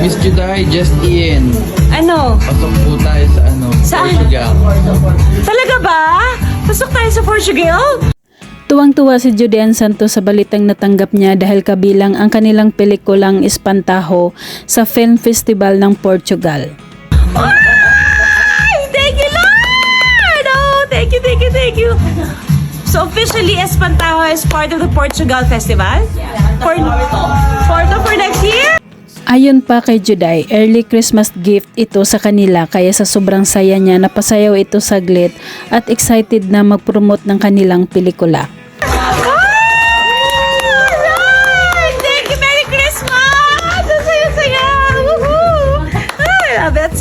Miss Juday, just in. Ano? Pasok po tayo sa Saan? Portugal. Talaga ba? Pasok tayo sa Portugal? Tuwang-tuwa si Judean Santos sa balitang natanggap niya dahil kabilang ang kanilang pelikulang Espantaho sa Film Festival ng Portugal. Ay! Thank you, Lord! Oh, thank you, thank you, thank you. So officially, Espantaho is part of the Portugal Festival? For next year? Ayon pa kay Juday, early Christmas gift ito sa kanila kaya sa sobrang saya niya napasayaw ito saglit at excited na mag-promote ng kanilang pelikula. Alright! Thank you! Merry Christmas! Ang saya-saya! Woohoo! I love it!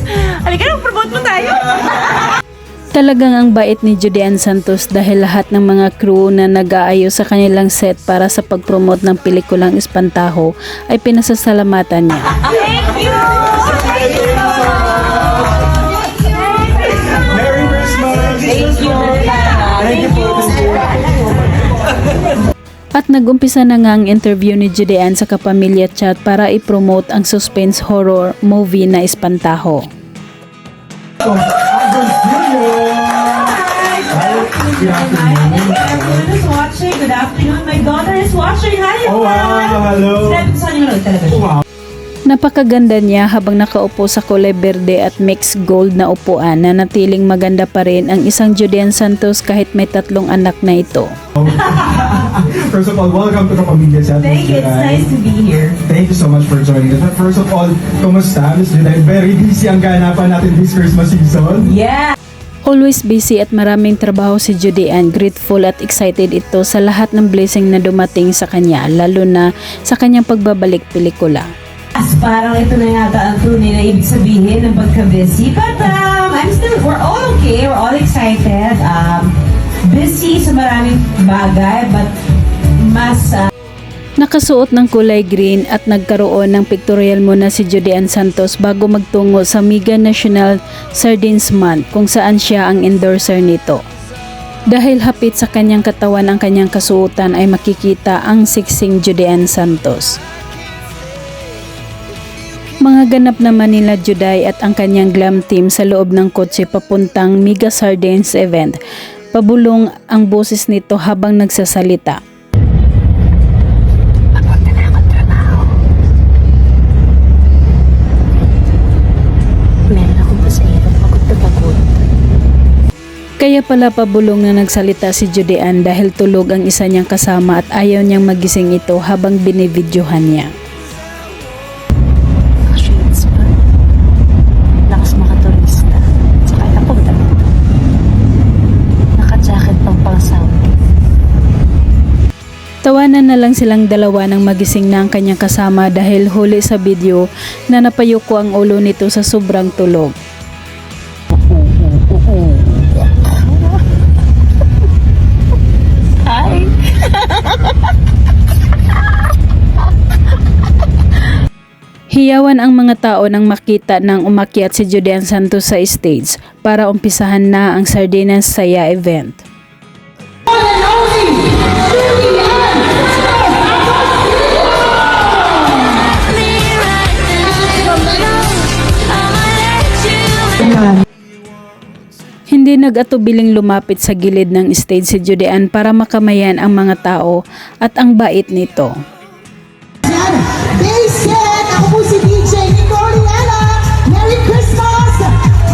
Halika na, promote mo tayo! Talagang ang bait ni Judean Santos dahil lahat ng mga crew na nag-aayos sa kanilang set para sa pag-promote ng pelikulang Espantaho ay pinasasalamatan niya. Thank you! Thank you! Merry Christmas! Thank you! Thank you po. At nag-umpisa na nga ang interview ni Judean sa Kapamilya Chat para i-promote ang suspense horror movie na Espantaho. Everyone is watching. Good afternoon. My daughter is watching. Hi, Oh, wow. Hello. Saan nyo talaga? Wow. Napakaganda niya habang nakaupo sa kulay berde at mixed gold na upuan na natiling maganda pa rin ang isang Judean Santos kahit may 3 anak na ito. First of all, welcome to Kapamilya Chat. Thank you. It's nice to be here. Thank you so much for joining us. But first of all, kumusta, Miss Juday? Very busy ang ganapan natin this Christmas season. Yeah. Always busy at maraming trabaho si Judean. Grateful at excited ito sa lahat ng blessing na dumating sa kanya, lalo na sa kanyang pagbabalik pelikula. As parang ito na yata ang tunay na ibig sabihin ng pagka-busy. But we're all okay. We're all excited. Busy sa maraming bagay, but mas... Nakasuot ng kulay green at nagkaroon ng pictorial muna si Judean Santos bago magtungo sa Mega National Sardines Month kung saan siya ang endorser nito. Dahil hapit sa kanyang katawan ang kanyang kasuotan ay makikita ang siksing Judean Santos. Mga ganap naman nila Juday at ang kanyang glam team sa loob ng kotse papuntang Mega Sardines event. Pabulong ang boses nito habang nagsasalita. Kaya pala pabulong na nagsalita si Judean dahil tulog ang isa niyang kasama at ayaw niyang magising ito habang binibidyohan niya. Shades pa. Lakas makaturista. Saka ito pang damit. Naka-jacket pang pang-sound. Tawanan na lang silang dalawa nang magising na ang kanyang kasama dahil huli sa video na napayuko ang ulo nito sa sobrang tulog. Hi! Hiyawan ang mga tao nang makita nang umakyat si Judean Santos sa stage para umpisahan na ang Sardines Saya event. Hindi nag-atubiling lumapit sa gilid ng stage si Judean para makamayan ang mga tao at ang bait nito. Basic! Ako po si DJ Nicoliana! Merry Christmas!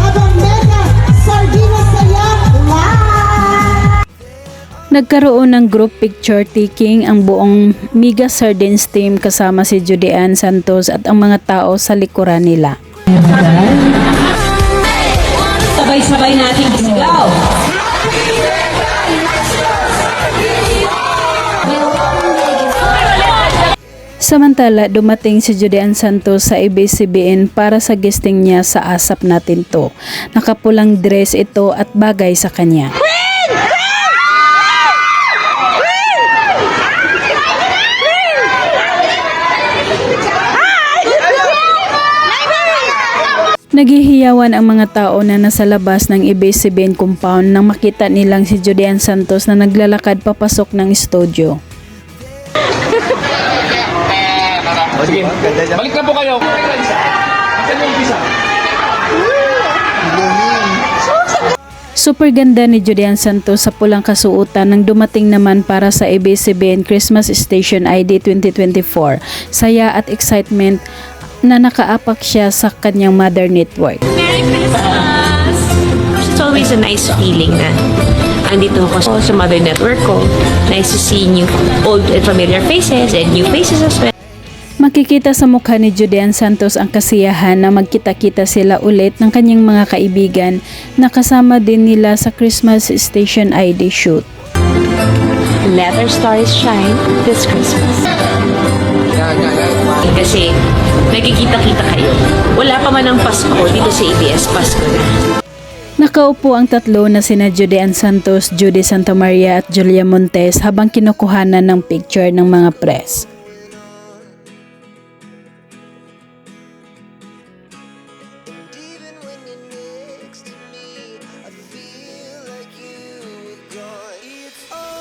Habang Mega Sardines Saya live! Nagkaroon ng group picture taking ang buong Mega Sardines team kasama si Judean Santos at ang mga tao sa likuran nila. Sabay-sabay natin isigaw. Samantala, dumating si Judean Santos sa ABS-CBN para sa guesting niya sa Asap Natin To. Nakapulang dress ito at bagay sa kanya. Naghihiyawan ang mga tao na nasa labas ng ABS-CBN compound nang makita nilang si Judean Santos na naglalakad papasok ng studio. Sige, balik na po kayo. Asan yung umpisa? Super ganda ni Judean Santos sa pulang kasuotan nang dumating naman para sa ABS-CBN Christmas Station ID 2024. Saya at excitement na nakaapak siya sa kanyang mother network. Merry Christmas! It's always a nice feeling na andito ako sa mother network ko. Nice to see new, old and familiar faces and new faces as well. Makikita sa mukha ni Judean Santos ang kasiyahan na magkita-kita sila ulit ng kanyang mga kaibigan na kasama din nila sa Christmas Station ID shoot. Let our stars shine this Christmas. Kasi nagkikita-kita kayo. Wala pa man ang Pasko dito sa ABS, Pasko na. Nakaupo ang tatlo na sina Judean Santos, Judy Santamaria at Julia Montes habang kinukuhanan ng picture ng mga press.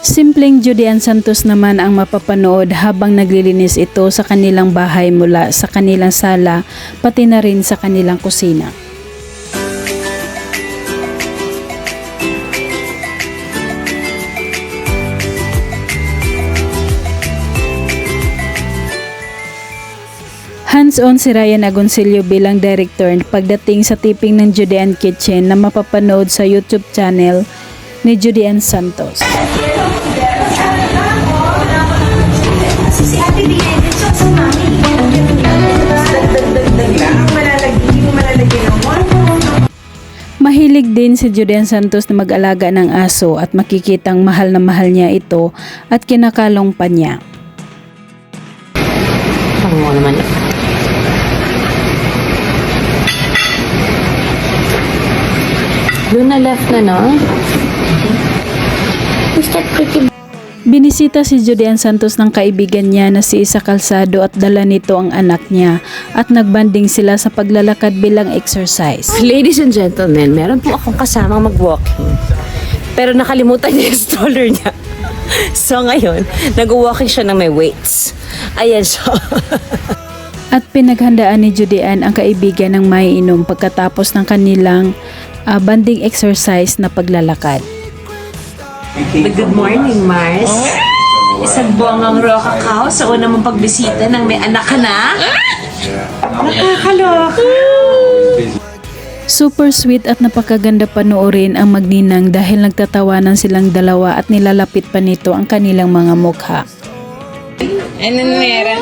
Simpleng Judean Santos naman ang mapapanood habang naglilinis ito sa kanilang bahay mula sa kanilang sala pati na rin sa kanilang kusina. Hands-on si Ryan Agoncillo bilang director pagdating sa tipping ng Judean Kitchen na mapapanood sa YouTube channel ni Judean Santos. Si Ate Diane, check sa mami. Dagdag lang. Hindi mo malalagyan ng one. Mahilig din si Judean Santos na mag-alaga ng aso at makikitang mahal na mahal niya ito at kinakalong pa niya. Pango naman. Doon na left na, no? Is that pretty? Binisita si Judean Santos ng kaibigan niya na si Isa Calzado at dala nito ang anak niya at nagbanding sila sa paglalakad bilang exercise. Ladies and gentlemen, meron po akong kasamang mag-walking. Pero nakalimutan niya yung stroller niya. So ngayon, nag-walking siya ng may weights. Ayan siya. At pinaghandaan ni Judean ang kaibigan ng maiinom pagkatapos ng kanilang banding exercise na paglalakad. Good morning, Mars. Isang buwangang raw kakao sa una mong pagbisita ng may anak ka na. Nakakaloka. Super sweet at napakaganda panoorin ang magninang dahil nagtatawanan silang dalawa at nilalapit pa nito ang kanilang mga mukha. Anong meron?